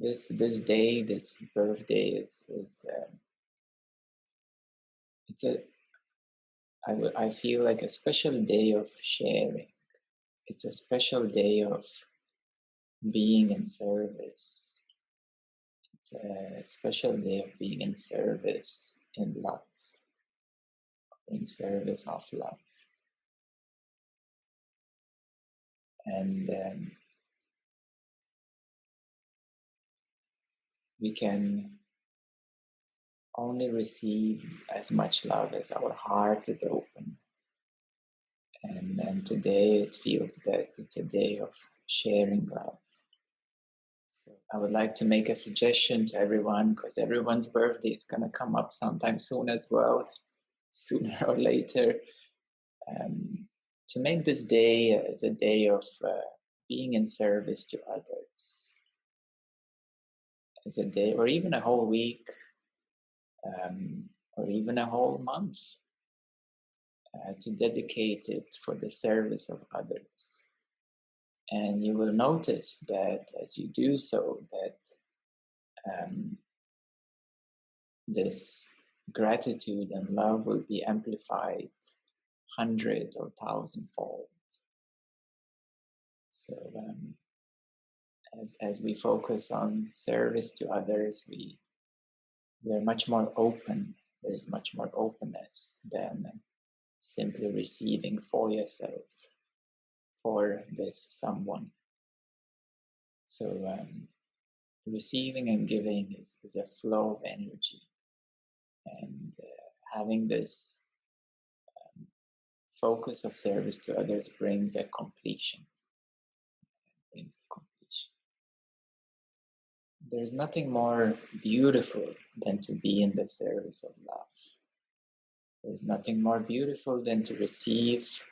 this day, this birthday is it's a I feel like a special day of sharing. It's a special day of being in service. It's a special day of being in service in love, in service of love. And we can only receive as much love as our heart is open. And today it feels that it's a day of sharing love. So I would like to make a suggestion to everyone, because everyone's birthday is going to come up sometime soon as well, sooner or later, to make this day as a day of being in service to others, as a day, or even a whole week, or even a whole month, to dedicate it for the service of others. And you will notice that as you do so, that this gratitude and love will be amplified 100 or 1,000-fold. So as we focus on service to others, we are much more open. There is much more openness than simply receiving for yourself, for this someone. So receiving and giving is a flow of energy, and having this focus of service to others brings a completion. There's nothing more beautiful than to be in the service of love. There's nothing more beautiful than to receive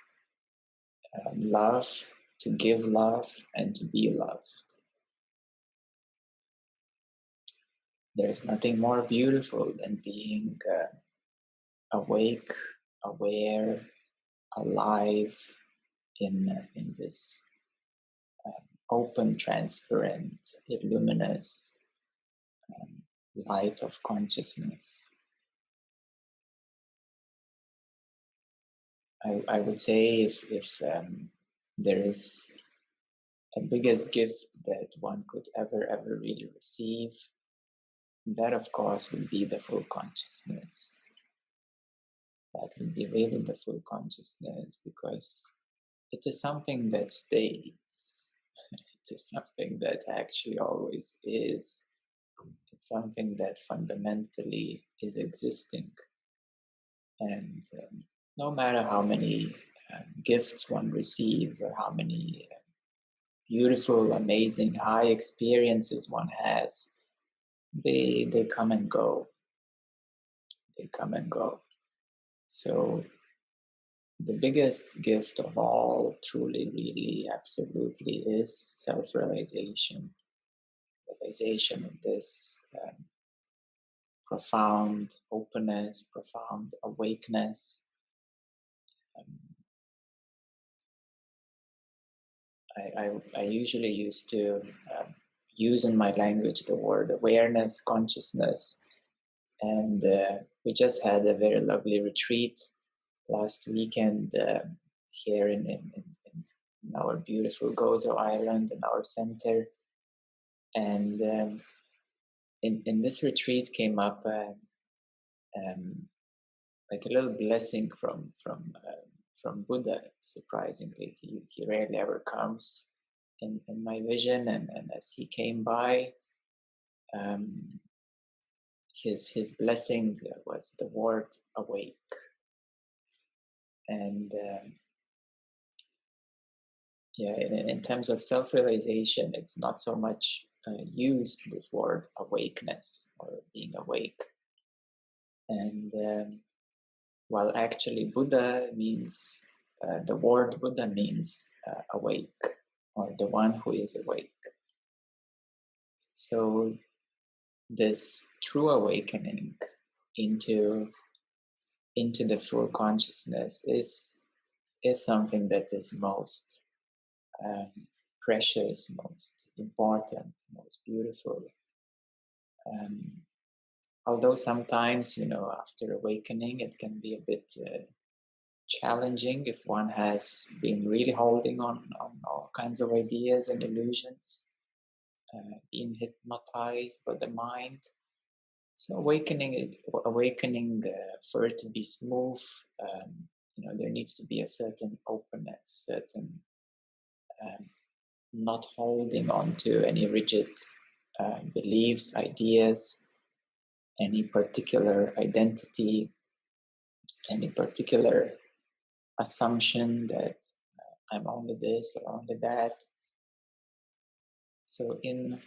love, to give love, and to be loved. There's nothing more beautiful than being awake, aware, alive in this open, transparent, luminous light of consciousness. I would say if there is a biggest gift that one could ever really receive, that of course would be the full consciousness. That would be really the full consciousness, because it is something that stays. It is something that actually always is. It's something that fundamentally is existing. And no matter how many gifts one receives, or how many beautiful, amazing, high experiences one has, they come and go. They come and go. So the biggest gift of all, truly, really, absolutely, is self-realization. Realization of this profound openness, profound awakeness. I usually used to use in my language the word awareness, consciousness, and we just had a very lovely retreat last weekend here in our beautiful Gozo Island, in our center. And in this retreat came up like a little blessing from Buddha. Surprisingly, he rarely ever comes in my vision, and as he came by, his blessing was the word awake. And in terms of self-realization, it's not so much used, this word awakeness or being awake. And while actually Buddha means, the word Buddha means awake, or the one who is awake. So this true awakening into the full consciousness is something that is most precious, most important, most beautiful. Although sometimes, after awakening, it can be a bit challenging if one has been really holding on all kinds of ideas and illusions, being hypnotized by the mind. So awakening for it to be smooth, there needs to be a certain openness, certain not holding on to any rigid beliefs, ideas, any particular identity, any particular assumption that I'm only this or only that. So in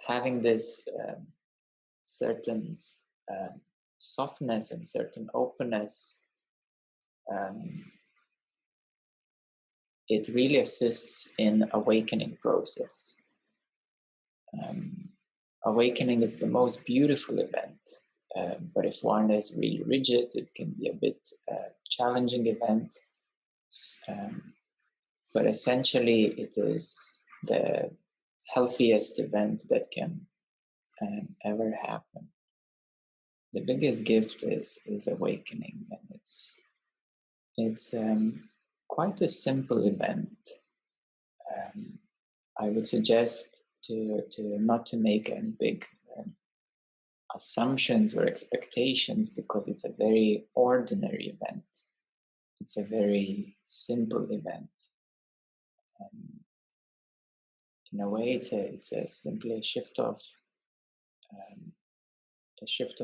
having this certain softness and certain openness, it really assists in awakening process. Awakening is the most beautiful event, but if one is really rigid, it can be a bit challenging event. But essentially, it is the healthiest event that can ever happen. The biggest gift is awakening, and it's quite a simple event. I would suggest to not to make any big assumptions or expectations, because it's a very ordinary event. It's a very simple event. In a way, it's simply a shift of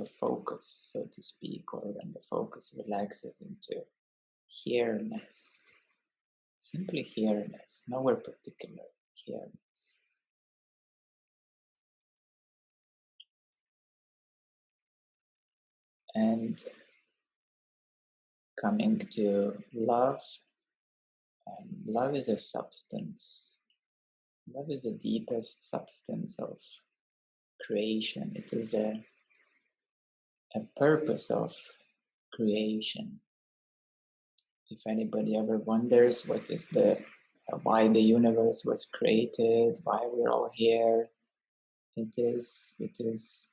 focus, so to speak, or when the focus relaxes into here-ness. Simply here-ness, nowhere particular, here-ness. And coming to love, love is a substance. Love is the deepest substance of creation. It is a purpose of creation. If anybody ever wonders what is why the universe was created, why we're all here, it is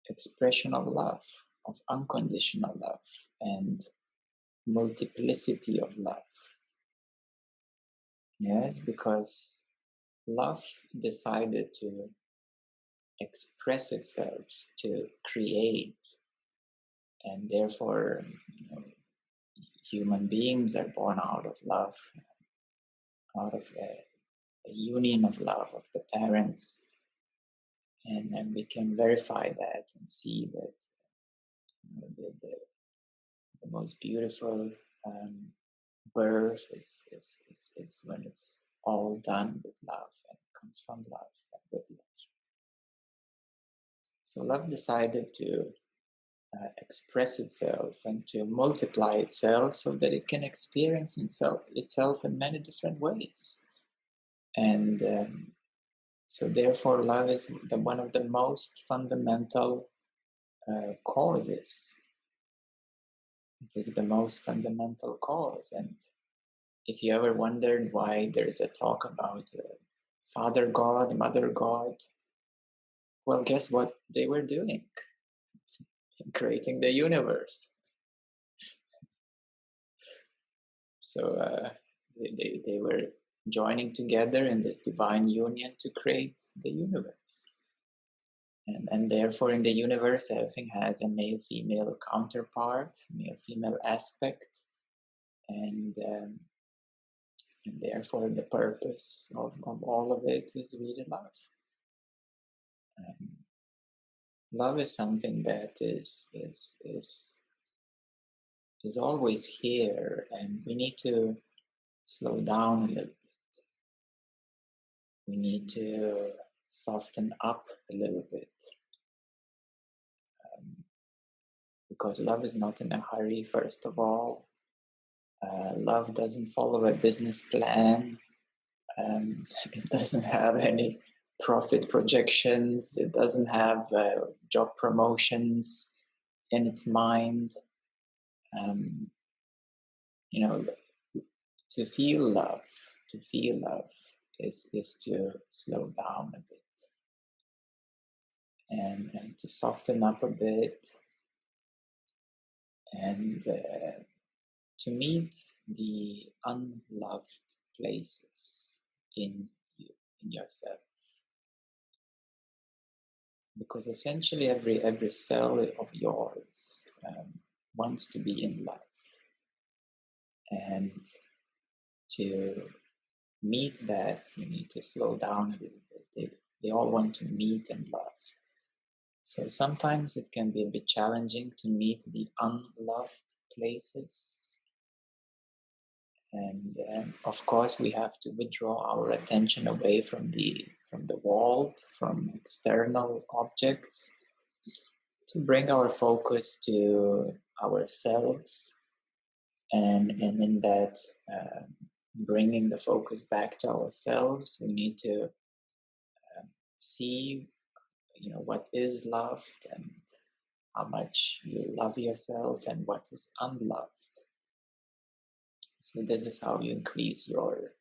expression of love, of unconditional love, and multiplicity of love. Yes, because love decided to express itself, to create, and therefore, human beings are born out of love, out of a union of love of the parents, and we can verify that and see that the most beautiful birth is when it's all done with love and comes from love and with love. So love decided to express itself and to multiply itself so that it can experience itself in many different ways. And so therefore love is one of the most fundamental causes. It is the most fundamental cause. And if you ever wondered why there's a talk about Father God, Mother God, well, guess what they were doing? Creating the universe. So they were joining together in this divine union to create the universe. And therefore in the universe everything has a male-female counterpart, male-female aspect, and therefore the purpose of all of it is really love. Love is something that is always here, and we need to slow down a little bit. We need to soften up a little bit, because love is not in a hurry, first of all. Love doesn't follow a business plan. It doesn't have any profit projections. It doesn't have job promotions in its mind. To feel love is to slow down a bit and to soften up a bit and to meet the unloved places in you, in yourself. Because essentially every cell of yours wants to be in love. And to meet that, you need to slow down a little bit. They all want to meet and love. So sometimes it can be a bit challenging to meet the unloved places. And of course, we have to withdraw our attention away from the world, from external objects, to bring our focus to ourselves. And in that bringing the focus back to ourselves, we need to see, what is loved and how much you love yourself and what is unloved. So this is how you increase your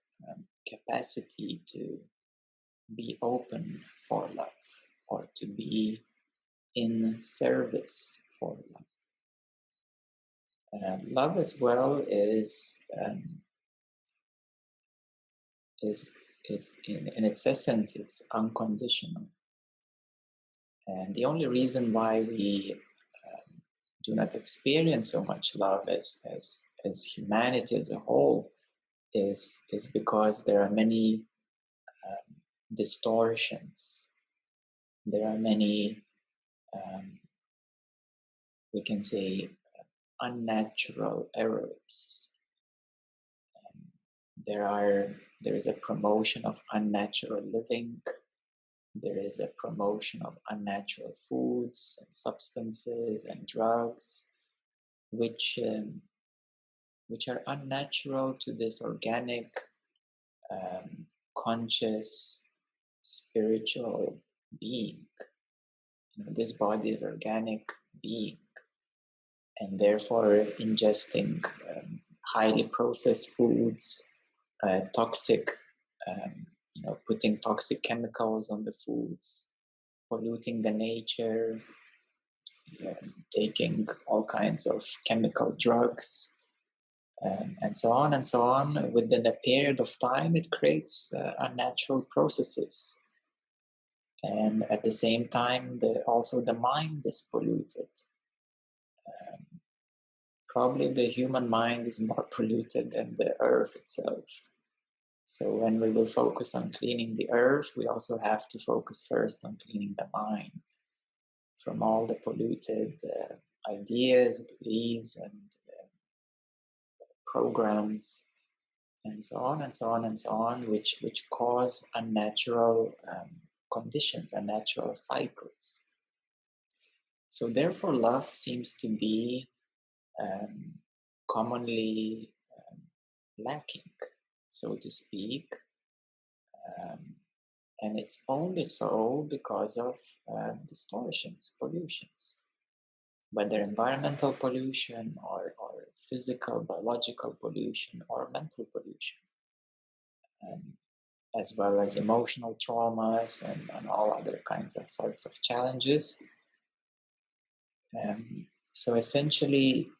capacity to be open for love or to be in service for love. Love as well is in its essence, it's unconditional. And the only reason why we do not experience so much love as humanity as a whole is because there are many distortions. There are many, we can say, unnatural errors. There is a promotion of unnatural living. There is a promotion of unnatural foods and substances and drugs, which are unnatural to this organic, conscious, spiritual being. This body is organic being, and therefore ingesting highly processed foods, toxic, putting toxic chemicals on the foods, polluting the nature, taking all kinds of chemical drugs, and so on and so on. Within a period of time, it creates unnatural processes. And at the same time, also the mind is polluted. Probably the human mind is more polluted than the earth itself. So when we will focus on cleaning the earth, we also have to focus first on cleaning the mind from all the polluted ideas, beliefs, and programs, and so on and so on and so on, which cause unnatural conditions, unnatural cycles. So therefore, love seems to be commonly lacking, so to speak, and it's only so because of distortions, pollutions, whether environmental pollution or physical, biological pollution or mental pollution, as well as emotional traumas and all other kinds of sorts of challenges. So essentially,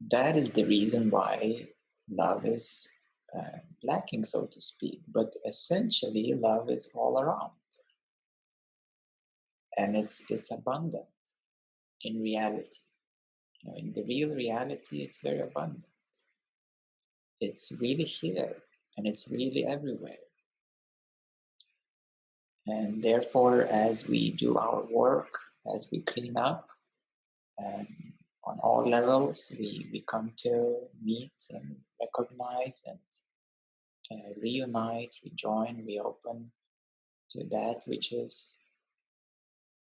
that is the reason why love is lacking, so to speak. But essentially, love is all around, and it's abundant in reality. In the real reality, it's very abundant. It's really here, and it's really everywhere. And therefore, as we do our work, as we clean up, on all levels, we come to meet and recognize and reunite, rejoin, reopen to that which is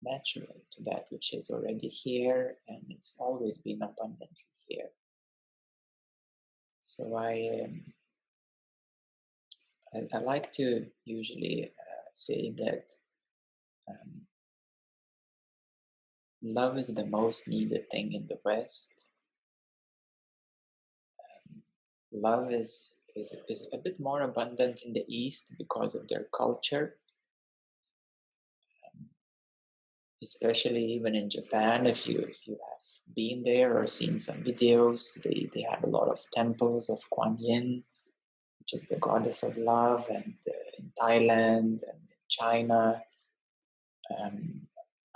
natural, to that which is already here, and it's always been abundantly here. So I like to usually say that love is the most needed thing in the West. Love is is a bit more abundant in the East because of their culture, especially even in Japan. If you have been there or seen some videos, they have a lot of temples of Kuan Yin, which is the goddess of love, and in Thailand and in China.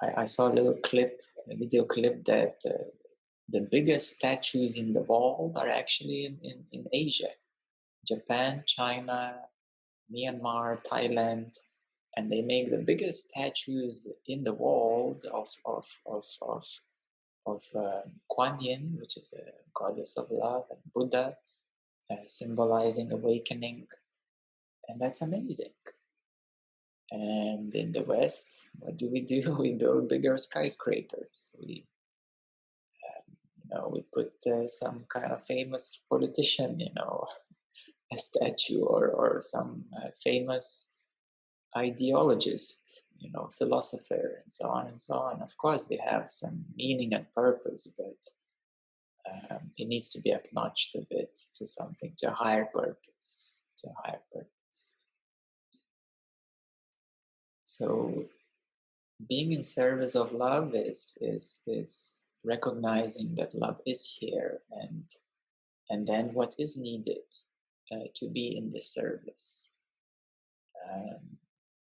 I saw a little clip, a video clip that the biggest statues in the world are actually in Asia, Japan, China, Myanmar, Thailand, and they make the biggest statues in the world of Kuan Yin, which is a goddess of love, and Buddha, symbolizing awakening, and that's amazing. And in the West, what do? We build bigger skyscrapers. We put some kind of famous politician, a statue, or some famous ideologist, philosopher, and so on and so on. Of course, they have some meaning and purpose, but it needs to be up-notched a bit to something, to a higher purpose, So being in service of love is recognizing that love is here, and then what is needed to be in this service.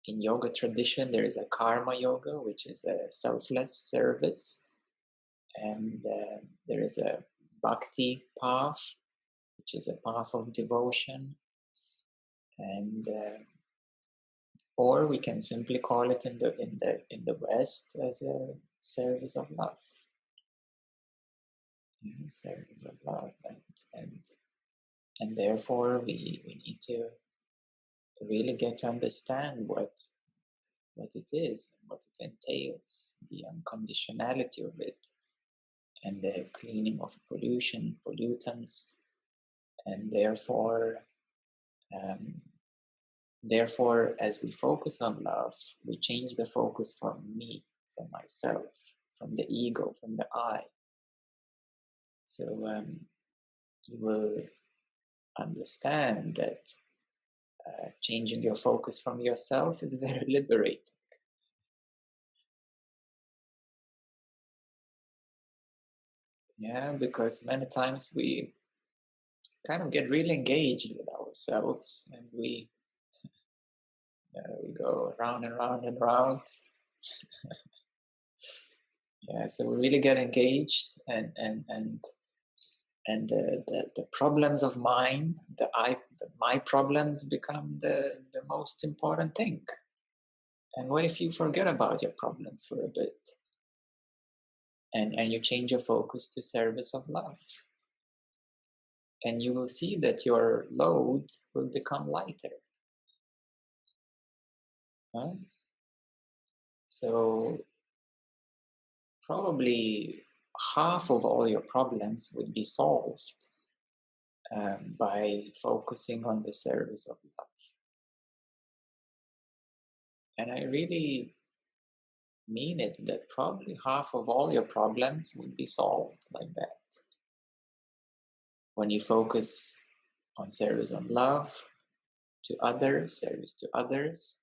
In yoga tradition, there is a karma yoga, which is a selfless service, and there is a bhakti path, which is a path of devotion, and or we can simply call it in the West as a service of love. Service of love, and therefore we need to really get to understand what it is and what it entails, the unconditionality of it, and the cleaning of pollutants, and therefore as we focus on love, we change the focus from me, from myself, from the ego, from the I. So you will understand that changing your focus from yourself is very liberating. Yeah, because many times we kind of get really engaged with ourselves, and we go round and round and round. Yeah, so we really get engaged, and the problems of mine, my problems become the most important thing. And what if you forget about your problems for a bit, and you change your focus to service of love? And you will see that your load will become lighter. Huh? So probably half of all your problems would be solved by focusing on the service of love. And I really mean it, that probably half of all your problems would be solved like that. When you focus on service of love to others, service to others,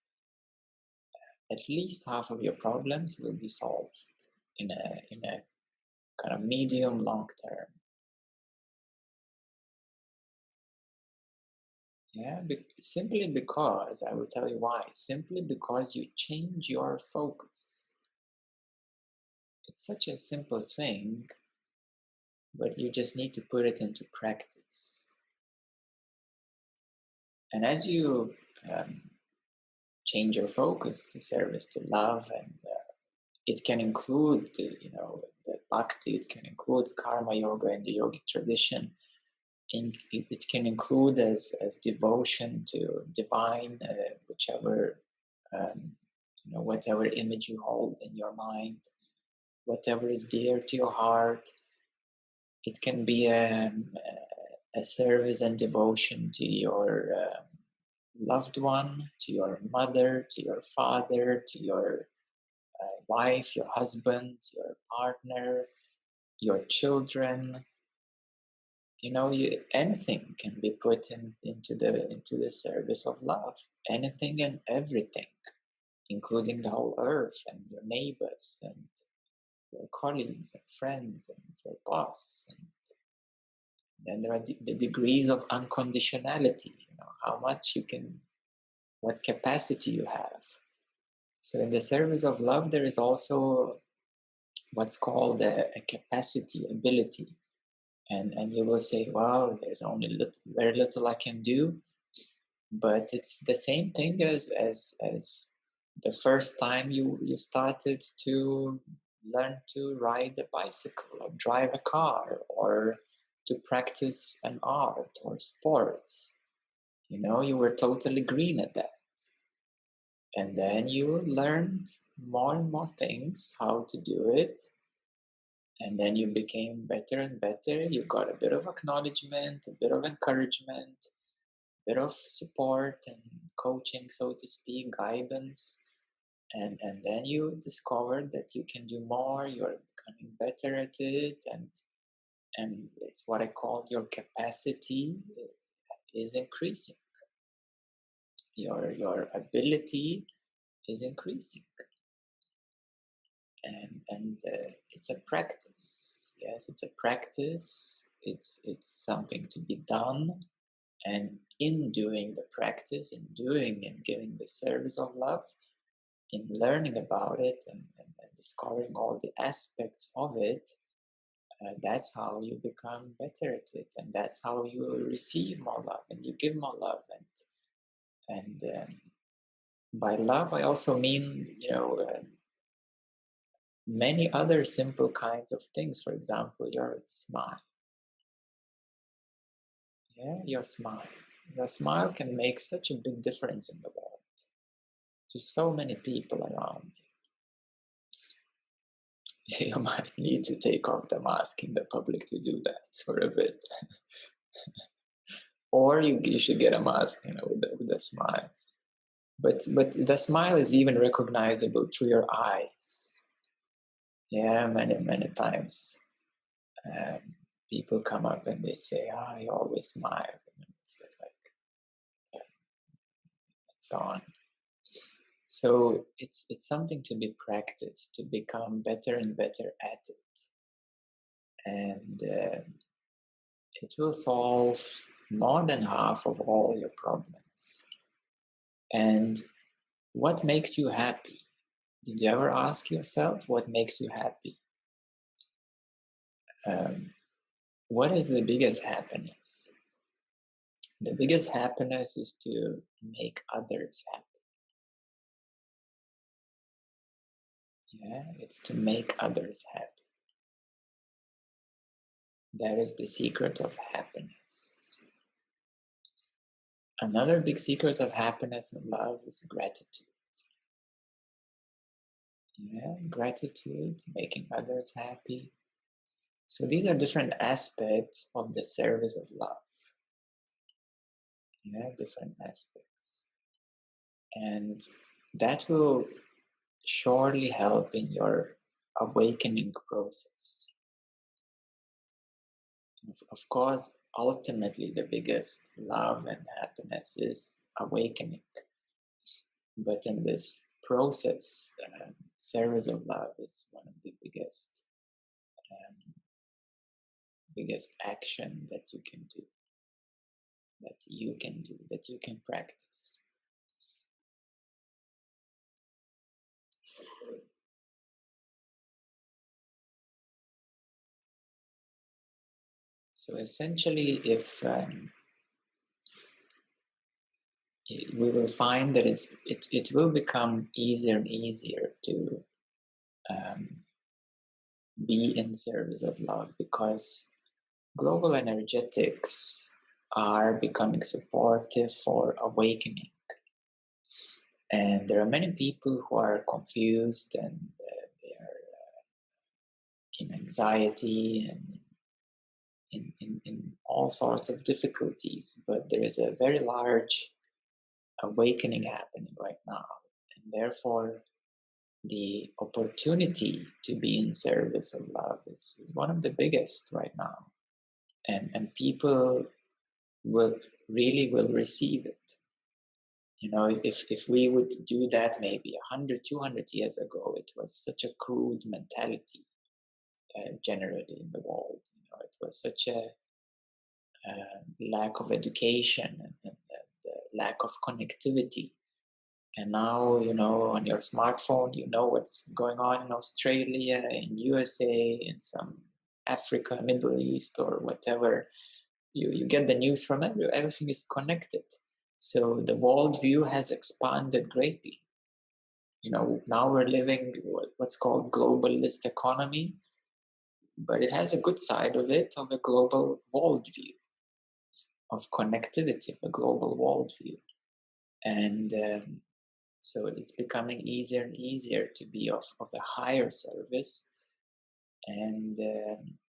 at least half of your problems will be solved in a kind of medium long term. Yeah, simply because, I will tell you why, simply because you change your focus. It's such a simple thing, but you just need to put it into practice. And as you change your focus to service to love, and it can include the bhakti, it can include karma yoga in the yogic tradition, it can include as devotion to divine, whatever image you hold in your mind, whatever is dear to your heart. It can be a service and devotion to your loved one, to your mother, to your father, to your wife, your husband, your partner, your children. anything can be put into the service of love. Anything and everything, including the whole earth and your neighbors and your colleagues and friends and your boss. And then there are the degrees of unconditionality, how much you can, what capacity you have. So in the service of love, there is also what's called a capacity, ability. And you will say, well, there's only very little I can do. But it's the same thing as the first time you started to learn to ride a bicycle or drive a car or to practice an art or sports. You were totally green at that. And then you learned more and more things, how to do it. And then you became better and better. You got a bit of acknowledgement, a bit of encouragement, a bit of support and coaching, so to speak, guidance. And then you discovered that you can do more, you're becoming better at it, and it's what I call your capacity is increasing. Your ability is increasing. And it's a practice. Yes, it's a practice. It's something to be done. And in doing the practice, in doing and giving the service of love, in learning about it and discovering all the aspects of it, that's how you become better at it, and that's how you receive more love and you give more love. And by love, I also mean many other simple kinds of things. For example, your smile. Yeah, your smile. Your smile can make such a big difference in the world to so many people around you. You might need to take off the mask in the public to do that for a bit. Or you should get a mask, with a smile. But the smile is even recognizable through your eyes. Yeah, many times people come up and they say, you always smile. And so on. So it's something to be practiced, to become better and better at it. And it will solve more than half of all your problems. And what makes you happy? Did you ever ask yourself what makes you happy? What is the biggest happiness? The biggest happiness is to make others happy. Yeah, it's to make others happy. That is the secret of happiness. Another big secret of happiness and love is gratitude. Yeah, gratitude, making others happy. So these are different aspects of the service of love. Yeah, different aspects. And that will surely help in your awakening process. Of course, ultimately the biggest love and happiness is awakening. But in this process, service of love is one of the biggest action that you can do, that you can practice. So essentially, if we will find that it will become easier and easier to be in service of love, because global energetics are becoming supportive for awakening. And there are many people who are confused and they are in anxiety and in all sorts of difficulties. But there is a very large awakening happening right now. And therefore, the opportunity to be in service of love is one of the biggest right now. and people will receive it. You know, if we would do that maybe 100, 200 years ago, it was such a crude mentality generally in the world. You know, it was such a lack of education and lack of connectivity. And now, you know, on your smartphone, you know what's going on in Australia, in USA, in some Africa, Middle East, or whatever. You get the news from everywhere. Everything is connected. So the worldview has expanded greatly. You know, now we're living what's called globalist economy, but it has a good side of it, of a global worldview, of connectivity, of a global worldview. And so it's becoming easier and easier to be of a higher service. And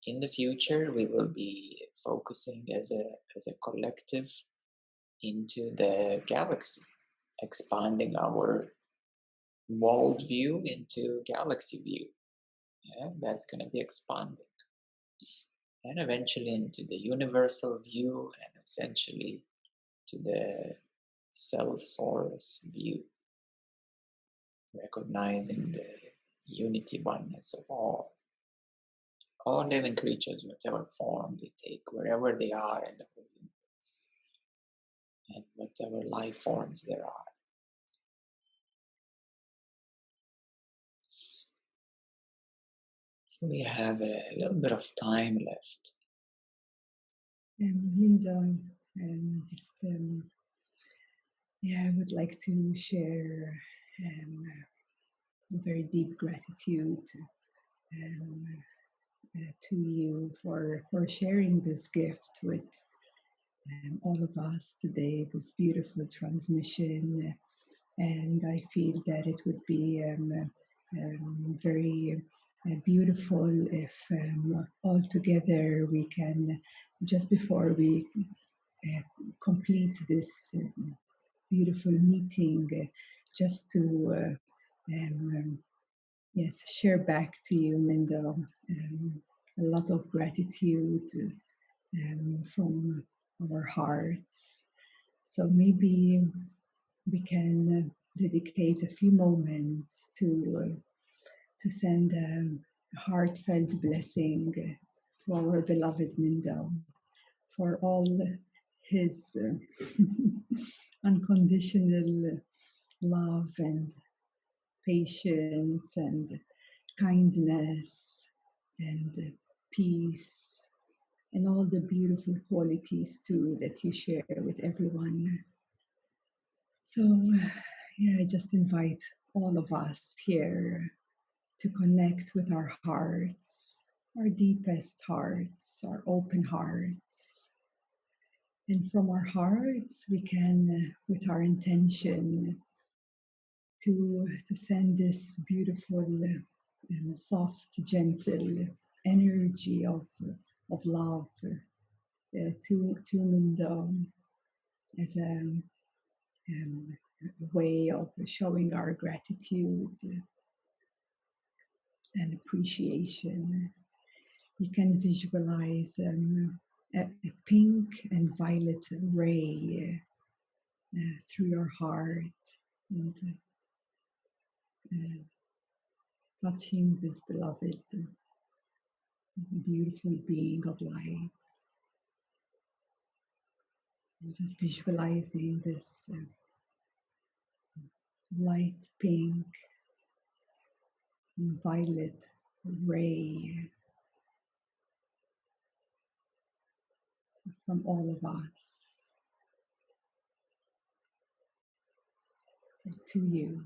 in the future, we will be focusing as a collective into the galaxy, expanding our worldview into galaxy view. Yeah, that's going to be expanding. And eventually into the universal view, and essentially to the self-source view, recognizing the unity oneness of all living creatures, whatever form they take, wherever they are in the whole universe, and whatever life forms there are. So we have a little bit of time left. Mindo, I would like to share a very deep gratitude to you for sharing this gift with all of us today, this beautiful transmission. And I feel that it would be very beautiful if all together we can, just before we complete this beautiful meeting, just to yes, share back to you, Mindo, a lot of gratitude from our hearts. So maybe we can dedicate a few moments to send a heartfelt blessing to our beloved Mindo for all his unconditional love and patience and kindness and peace and all the beautiful qualities too that you share with everyone. So, I just invite all of us here to connect with our hearts, our deepest hearts, our open hearts. And from our hearts, we can, with our intention, to send this beautiful, soft, gentle energy of love to Mindo as a way of showing our gratitude and appreciation. You can visualize a pink and violet ray through your heart and touching this beloved, beautiful being of light. And just visualizing this light pink and violet ray from all of us to you.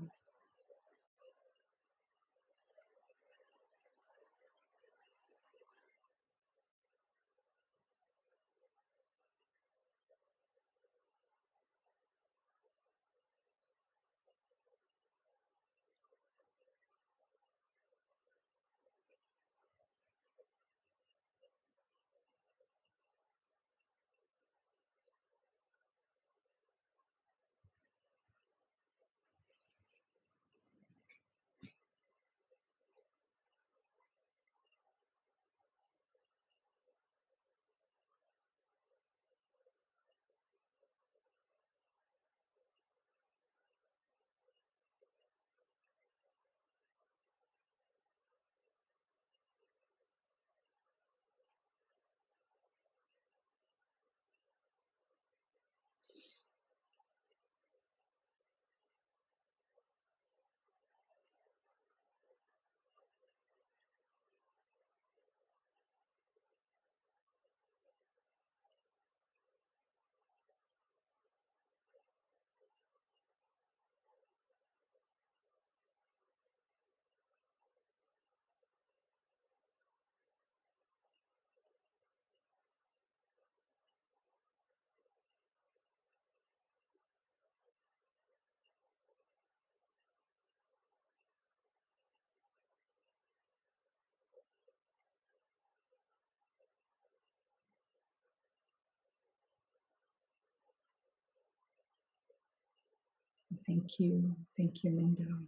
Thank you. Thank you, Mindo.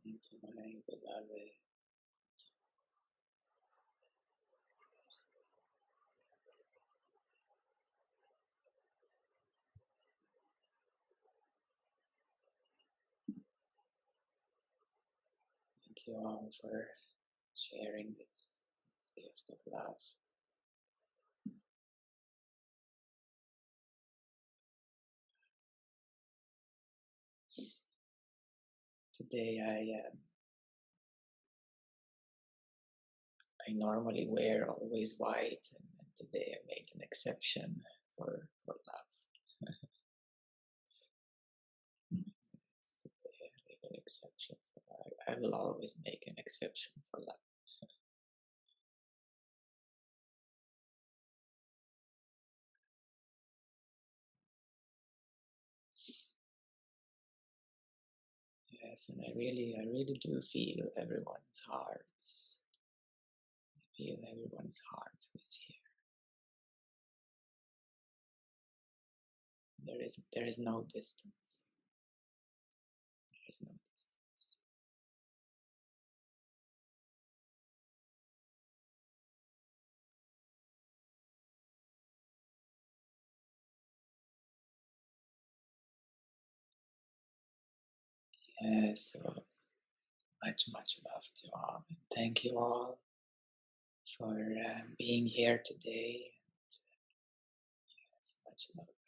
Thank you, my beloved. Thank you all for sharing this gift of love. Today I normally wear always white, and today I make an exception for love. Today I make an exception for love. I will always make an exception for love. Yes, and I really do feel everyone's hearts. I feel everyone's hearts who is here. There is no distance. There is no distance. Yes, so much love to all. And thank you all for being here today. Yes, much love.